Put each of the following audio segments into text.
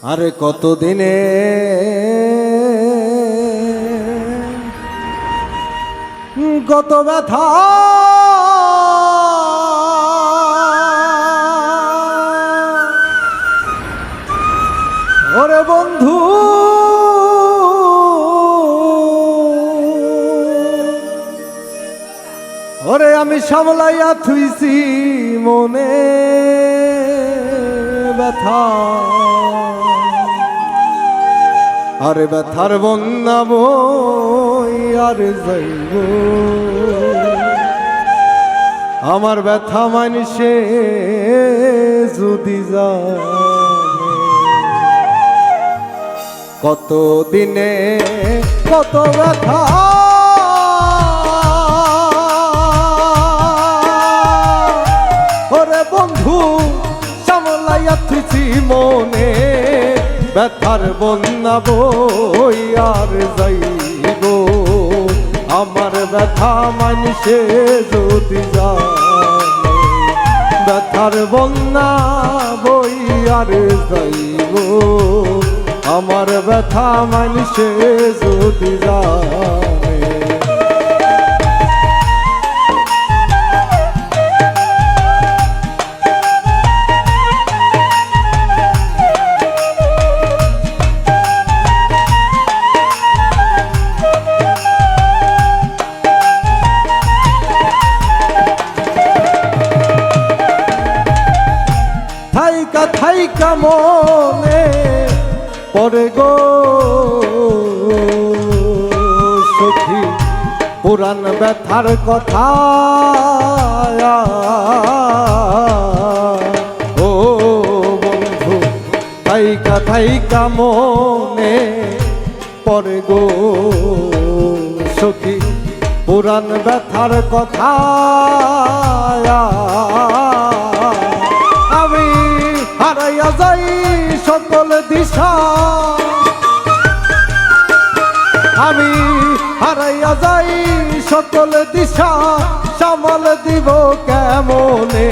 আরে কতদিনে কত ব্যথা ওরে বন্ধু ওরে আমি সামলাইয়া থুইছি মনে ব্যথা আরে ব্যথার বন্যা বই আর যাইব আমার ব্যথা মানুষে যদি যায় কত দিনে কত ব্যথা ওরে বন্ধু সামলাইয়া থুইছি মনে ব্যথার বন্যা বই আর যাইব আমার ব্যথা মানুষে যদি যায় ব্যথার বন্যা বই আর যাইব আমার ব্যথা মানুষে যদি যায় থাইকা মনে পড়ে গো সখী পুরান ব্যথার কথা ও বন্ধু থাইকা মনে পড়ে গো সখী পুরান ব্যথার কথা হারাইয়া যাই সকল দিশা আমি হারাইয়া যাই সকল দিশা সামাল দিব কেমনে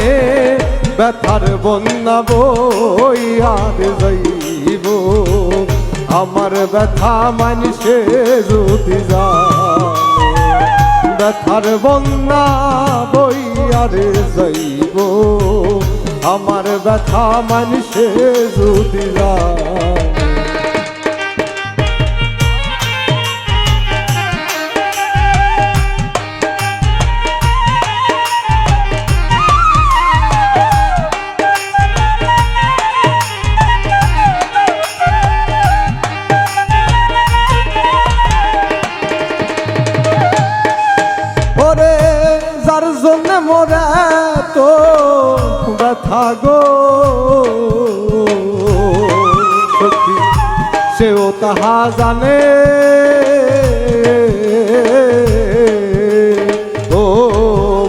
ব্যথার বন্যা বই আর যাইব আমার ব্যথা মানুষে যদি যায় ব্যথার বন্যা বই আর যাইব আমার ব্যথা মানুষে যদি যায় ওরে যার জন্য মোরা তো ব্যথা গো সখী সেও তাহা জানে ও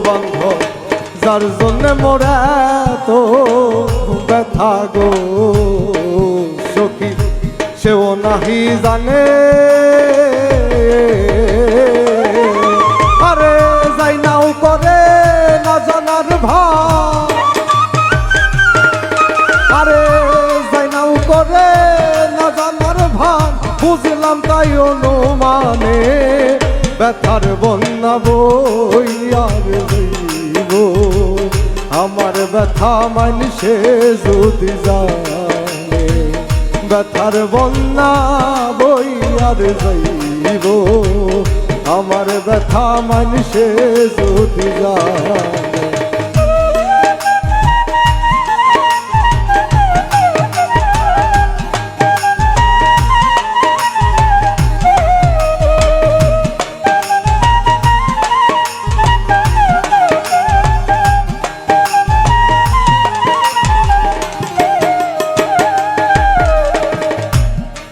বন্ধ যার জন্য মোরা তো ব্যথা গো সখী সেও নাহি জানে আরে যাই নাও করে না জানার ভাব আরে যাই নাও করে না জানার ভাব বুঝলাম তাই অনুমানে ব্যথার বন্যা বই আর যাইব আমার ব্যথা মানুষে যদি জানে ব্যথার বন্যা বই আর যাইব আমার ব্যথা মানুষে যদি যায়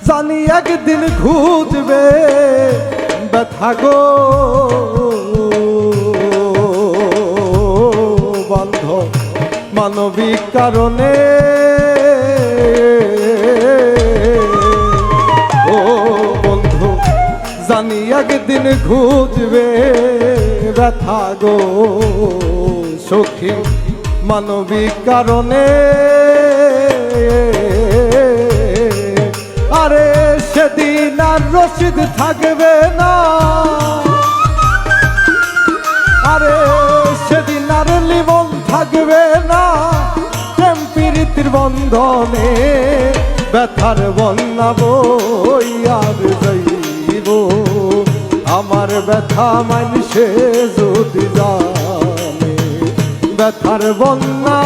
জানি একদিন খুঁজবে ব্যথা গো বন্ধ মানবিক কারণে ও বন্ধু জানি একদিন খুঁজবে ব্যথা গো সখী মানবিক কারণে আর রশিদ থাকবে না, আরে সেদিন আর লিমন থাকবে না। প্রেম প্রীতির বন্ধনে ব্যথার বন্যা বইয়ার যাইব, আমার ব্যথা মানুষে যদি জানে, ব্যথার বন্যা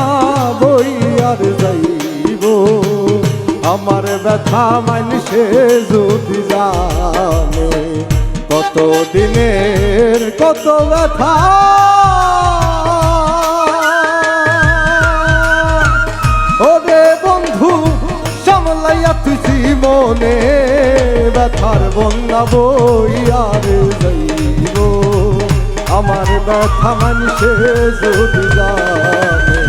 বইয়ার যাইব, আমার ব্যথা মানুষে যদি জানে। কত দিনের কত ব্যথা, ওরে বন্ধু সামলাইয়া তুই জীবনে, ব্যথার বন্যা বইয়ার যাইব, আমার ব্যথা মানুষে যদি জানে,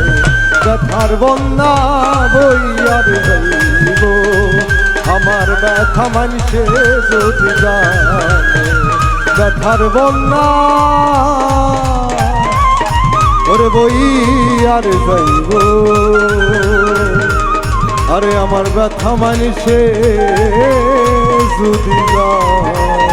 ব্যথার বন্যা বইয়ার যাইব, আমার ব্যথা মানুষে যদি জানে, ব্যথার বন্যা ওরে বইয়ার যাইব, আরে আমার ব্যথা মানুষে যদি জানে।